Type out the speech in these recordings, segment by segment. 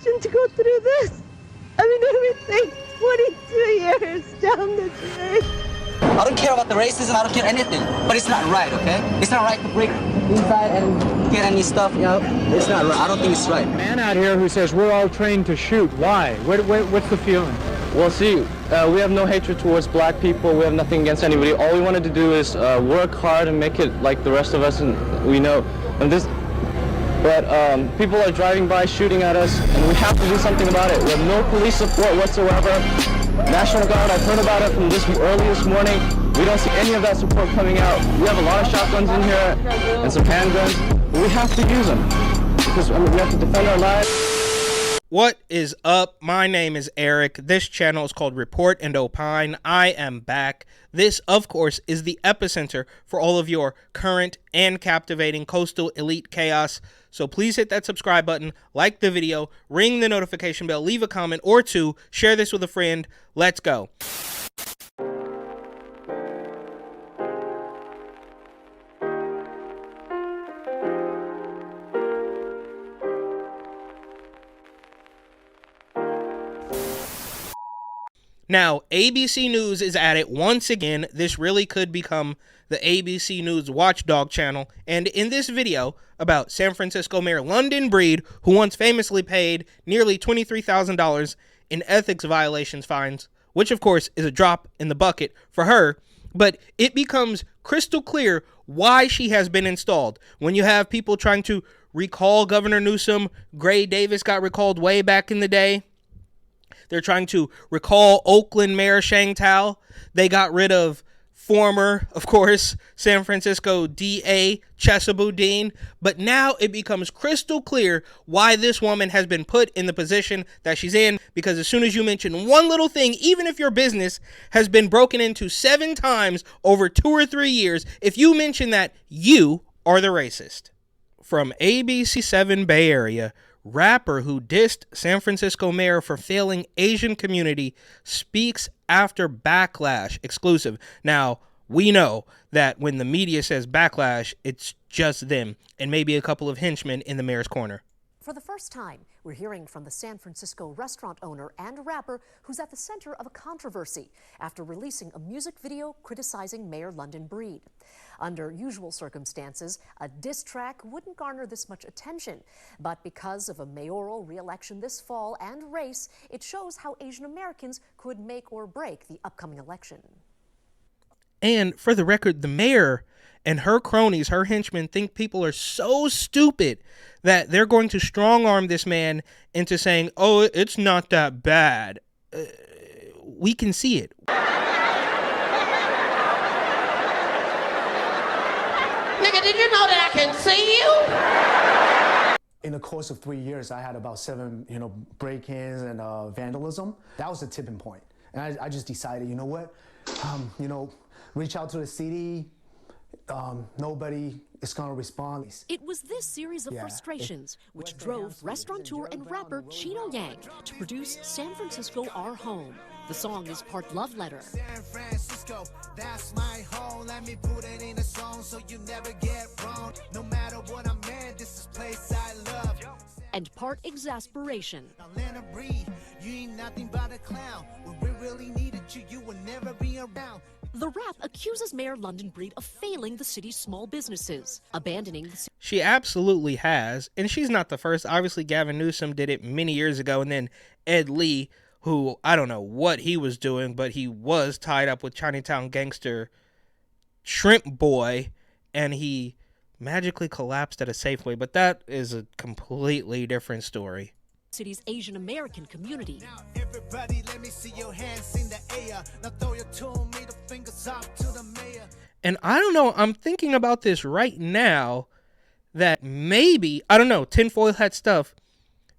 passion to go through this. I mean, everything 22 years down the drain. I don't care about the racism, I don't care anything, but it's not right, okay? It's not right to break inside and get any stuff, you know? It's not right. I don't think it's right. Man out here who says we're all trained to shoot. Why? What's the feeling? Well, see, we have no hatred towards black people. We have nothing against anybody. All we wanted to do is work hard and make it like the rest of us, and we know. But people are driving by, shooting at us, and we have to do something about it. We have no police support whatsoever. National Guard, I've heard about it from early this morning. We don't see any of that support coming out. We have a lot of shotguns in here and some handguns. We have to use them because we have to defend our lives. What is up? My name is Eric. This channel is called Report and Opine. I am back. This, of course, is the epicenter for all of your current and captivating coastal elite chaos. So please hit that subscribe button, like the video, ring the notification bell, leave a comment or two, share this with a friend. Let's go. Now, ABC News is at it once again. This really could become the ABC News watchdog channel. And in this video about San Francisco Mayor London Breed, who once famously paid nearly $23,000 in ethics violations fines, which of course is a drop in the bucket for her, but it becomes crystal clear why she has been installed. When you have people trying to recall Governor Newsom, Gray Davis got recalled way back in the day. They're trying to recall Oakland Mayor Shang Tao. They got rid of former, of course, San Francisco DA Chesa Boudin. But now it becomes crystal clear why this woman has been put in the position that she's in. Because as soon as you mention one little thing, even if your business has been broken into 7 times over 2 or 3 years, if you mention that, you are the racist. From ABC 7 Bay Area, rapper who dissed San Francisco mayor for failing Asian community speaks after backlash. Exclusive. Now, we know that when the media says backlash, it's just them and maybe a couple of henchmen in the mayor's corner. For the first time, we're hearing from the San Francisco restaurant owner and rapper who's at the center of a controversy after releasing a music video criticizing Mayor London Breed. Under usual circumstances, a diss track wouldn't garner this much attention. But because of a mayoral re-election this fall and race, it shows how Asian Americans could make or break the upcoming election. And for the record, the mayor and her cronies, her henchmen, think people are so stupid that they're going to strong-arm this man into saying, oh, it's not that bad. We can see it. Nigga, did you know that I can see you? In the course of 3 years, I had about 7, break-ins and vandalism. That was the tipping point. And I just decided, you know what, reach out to the city. Nobody is going to respond. It was this series of frustrations which drove restaurateur and rapper Chino Yang to produce San Francisco Our Home. The song is part love letter. San Francisco, that's my home. Let me put it in a song so you never get wrong. No matter what I'm in, this is place I love. And part exasperation. Atlanta Breed, you ain't nothing but a clown. When we really needed you, you would never be around. The rap accuses Mayor London Breed of failing the city's small businesses, abandoning the city. She absolutely has, and she's not the first. Obviously, Gavin Newsom did it many years ago, and then Ed Lee, who, I don't know what he was doing, but he was tied up with Chinatown gangster Shrimp Boy, and he magically collapsed at a Safeway, but that is a completely different story. City's Asian American community. Now everybody, let me see your hands in the air. Now throw your 2 middle fingers up to the mayor. And I don't know, I'm thinking about this right now, that maybe, I don't know, tinfoil hat stuff,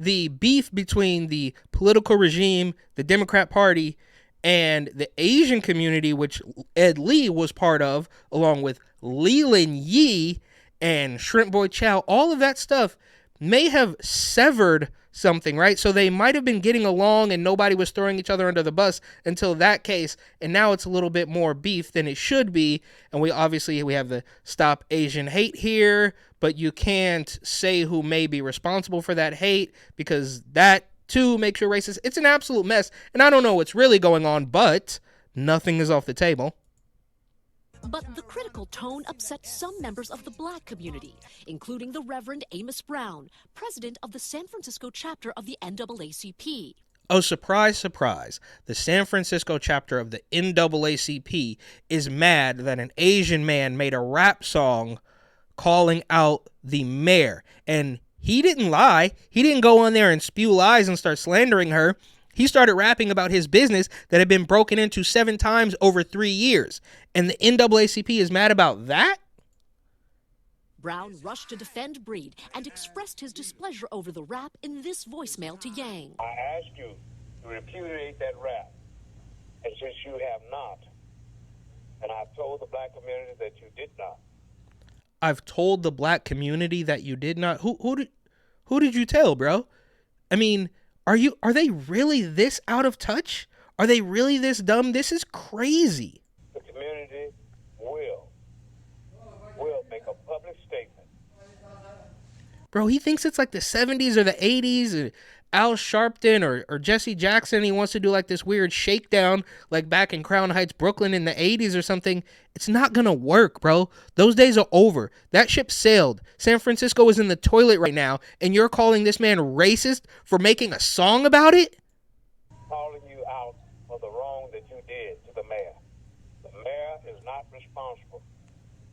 the beef between the political regime, the Democrat Party, and the Asian community, which Ed Lee was part of, along with Leland Yee and Shrimp Boy Chow, all of that stuff may have severed something, right? So they might have been getting along and nobody was throwing each other under the bus until that case, and now it's a little bit more beef than it should be. And we have the Stop Asian Hate here, but you can't say who may be responsible for that hate, because that too makes you racist. It's an absolute mess, and I don't know what's really going on, but nothing is off the table. But the critical tone upset some members of the Black community, including the Reverend Amos Brown, president of the San Francisco chapter of the NAACP. Oh, surprise, surprise. The San Francisco chapter of the NAACP is mad that an Asian man made a rap song calling out the mayor. And he didn't lie. He didn't go on there and spew lies and start slandering her. He started rapping about his business that had been broken into 7 times over 3 years. And the NAACP is mad about that? Brown rushed to defend Breed and expressed his displeasure over the rap in this voicemail to Yang. I ask you to repudiate that rap, and since you have not, and I've told the Black community that you did not. I've told the Black community that you did not? Who did you tell, bro? I mean, are they really this out of touch? Are they really this dumb? This is crazy. The community will make a public statement. Bro, he thinks it's like the 70s or the 80s, or Al Sharpton or Jesse Jackson. He wants to do like this weird shakedown like back in Crown Heights, Brooklyn in the 80s or something. It's not gonna work, bro. Those days are over. That ship sailed. San Francisco is in the toilet right now, and you're calling this man racist for making a song about it? Calling you out for the wrong that you did to the mayor. The mayor is not responsible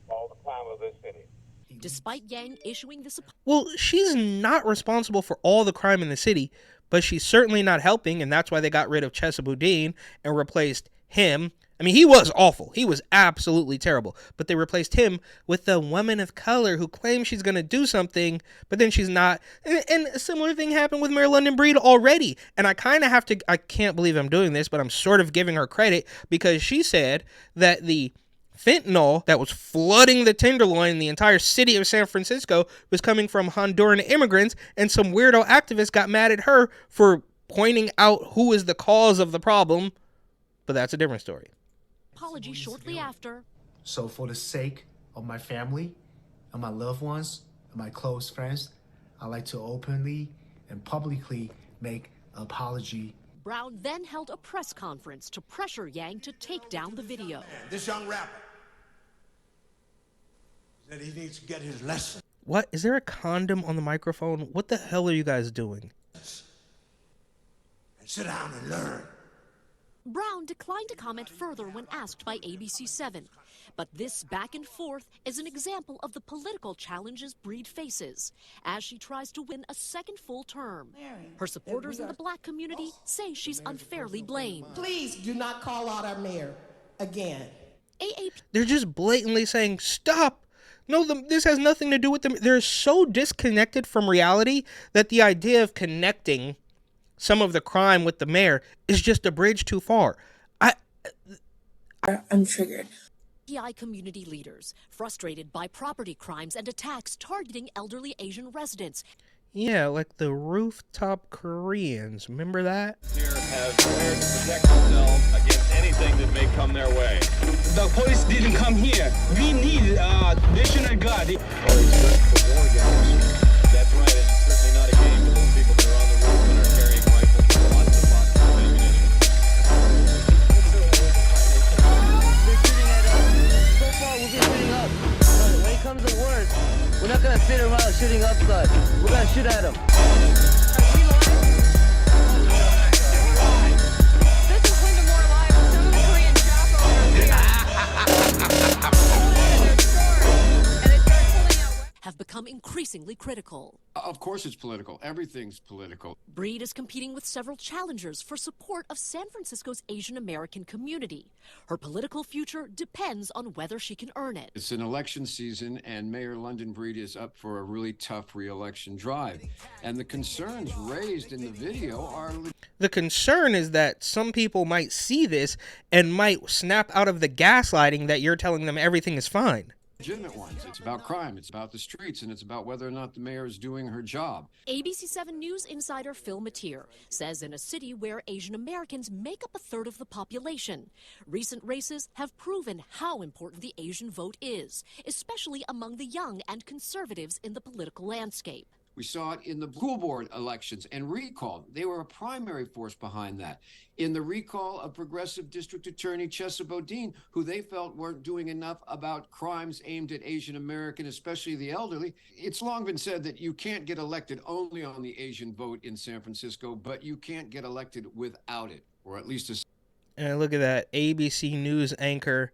for all the crime of this city. Despite Yang issuing this apology. Well, she's not responsible for all the crime in the city, but she's certainly not helping, and that's why they got rid of Chesabuddin and replaced him. I mean, he was awful. He was absolutely terrible. But they replaced him with the woman of color who claims she's going to do something, but then she's not. And a similar thing happened with Mayor London Breed already. And I can't believe I'm doing this, but I'm sort of giving her credit, because she said that the fentanyl that was flooding the Tenderloin, the entire city of San Francisco, was coming from Honduran immigrants, and some weirdo activists got mad at her for pointing out who is the cause of the problem. But that's a different story. Apology shortly after. So for the sake of my family and my loved ones and my close friends, I'd like to openly and publicly make an apology. Brown then held a press conference to pressure Yang to take down the video. This young rapper said he needs to get his lesson. What? Is there a condom on the microphone? What the hell are you guys doing? And sit down and learn. Brown declined to comment further when asked by ABC7. But this back and forth is an example of the political challenges Breed faces as she tries to win a second full term. Her supporters in the Black community say she's unfairly blamed. Please do not call out our mayor again. They're just blatantly saying, stop. No, this has nothing to do with them. They're so disconnected from reality that the idea of connecting some of the crime with the mayor is just a bridge too far. I'm triggered. PI community leaders frustrated by property crimes and attacks targeting elderly Asian residents. Yeah, like the rooftop Koreans. Remember that? Here have prepared to protect themselves against anything that may come their way. The police didn't come here. We need National Guard. That's right, and it's certainly not a game for those people that are on the roof and are carrying rifles with lots of boxes of ammunition. So far, we've been shooting up. But when it comes to work, we're not gonna sit around shooting up guns. We're gonna shoot at them. Have become increasingly critical. Of course it's political. Everything's political. Breed is competing with several challengers for support of San Francisco's Asian American community. Her political future depends on whether she can earn it. It's an election season, and Mayor London Breed is up for a really tough re-election drive. And the concerns raised in the video are... The concern is that some people might see this and might snap out of the gaslighting that you're telling them everything is fine. legitimate ones. It's about crime, it's about the streets, and it's about whether or not the mayor is doing her job. ABC 7 News insider Phil Mateer says in a city where Asian Americans make up a third of the population, recent races have proven how important the Asian vote is, especially among the young and conservatives in the political landscape. We saw it in the school board elections and recall. They were a primary force behind that. In the recall of progressive district attorney Chesa Bodine, who they felt weren't doing enough about crimes aimed at Asian American, especially the elderly. It's long been said that you can't get elected only on the Asian vote in San Francisco, but you can't get elected without it, or at least a... And look at that ABC News anchor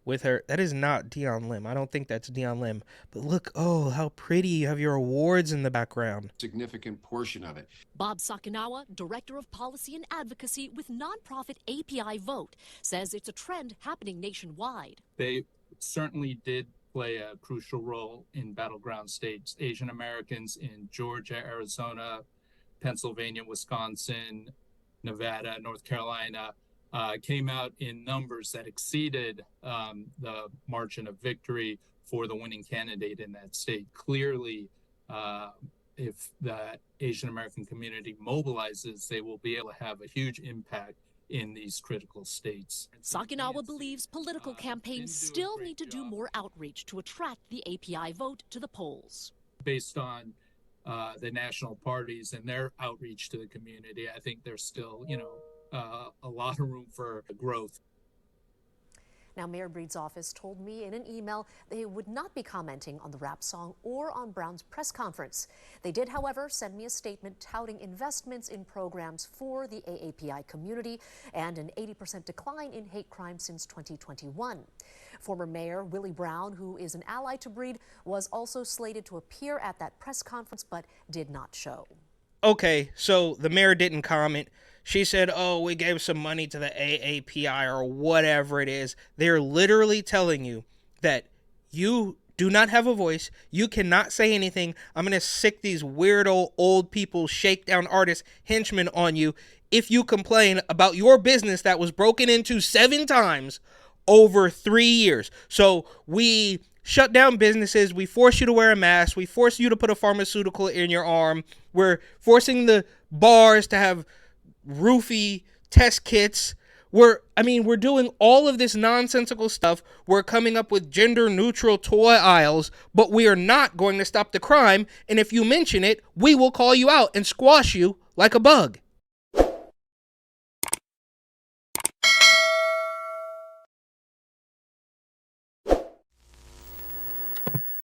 with her. That is not Dion Lim. I don't think that's Dion Lim. But look, oh, how pretty. You have your awards in the background. Significant portion of it. Bob Sakinawa, Director of Policy and Advocacy with nonprofit API Vote, says it's a trend happening nationwide. They certainly did play a crucial role in battleground states. Asian Americans in Georgia, Arizona, Pennsylvania, Wisconsin, Nevada, North Carolina, came out in numbers that exceeded the margin of victory for the winning candidate in that state. Clearly, if the Asian American community mobilizes, they will be able to have a huge impact in these critical states. Sakinawa believes political campaigns still need to do more outreach to attract the API vote to the polls. Based on the national parties and their outreach to the community, I think there's still, a lot of room for growth. Now, Mayor Breed's office told me in an email they would not be commenting on the rap song or on Brown's press conference. They did, however, send me a statement touting investments in programs for the AAPI community and an 80% decline in hate crime since 2021. Former Mayor Willie Brown, who is an ally to Breed, was also slated to appear at that press conference but did not show. Okay, so the mayor didn't comment. She said, oh, we gave some money to the AAPI or whatever it is. They're literally telling you that you do not have a voice. You cannot say anything. I'm going to sick these weirdo old people, shakedown artists, henchmen on you if you complain about your business that was broken into 7 times over 3 years. So we shut down businesses. We force you to wear a mask. We force you to put a pharmaceutical in your arm. We're forcing the bars to have roofie test kits. We're doing all of this nonsensical stuff. We're coming up with gender neutral toy aisles, but we are not going to stop the crime. And if you mention it, we will call you out and squash you like a bug.